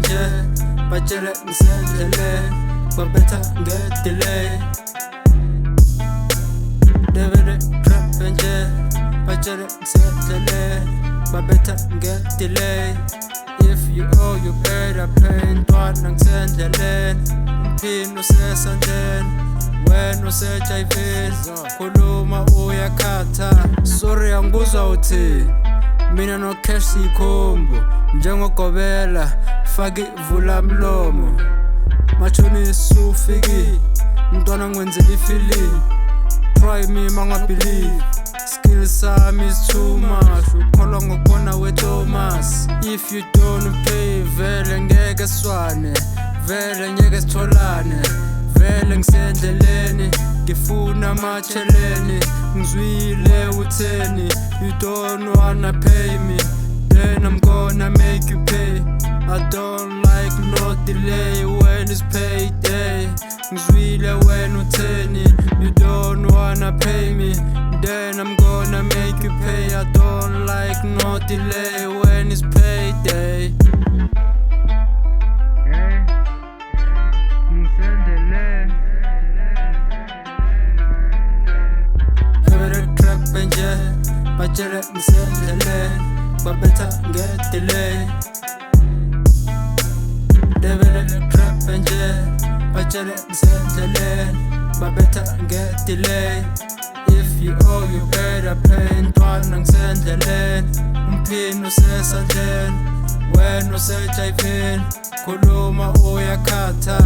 nje batshele ngisendleleni babetha nge-delay devele trap nje batshele ngisendleleni babetha nge-delay. If you owe you better pay ntwana ngisendleleni umphini usesandleni wena usejayiveni khuluma uyakhatha sorry angibuzwa uthi mina no cash sikhombo njengogobela faki vula mlomo machonisi ufiki mntwana ngwenzela ifili try me mangabelieve skills sami is too much ukholwa ngokubona we-Thomas. If you don't pay vele ngeke swane vele ngeke sitholane vele ngisendleleni ngifuna amacheleni ngizwile utheni you don't wanna pay me then I'm gonna make you pay. I don't like no delay when it's payday ngizwile wena utheni you don't wanna pay me then I'm gonna make you pay. I don't like no delay when it's payday. Batshele ngisendleleni babetha nge-delay devele trap nje batshele ngisendleleni babetha nge-delay. If you owe you better pay ntwana ngisendleleni umphini usesandleni wena usejayiveni khuluma uyakhatha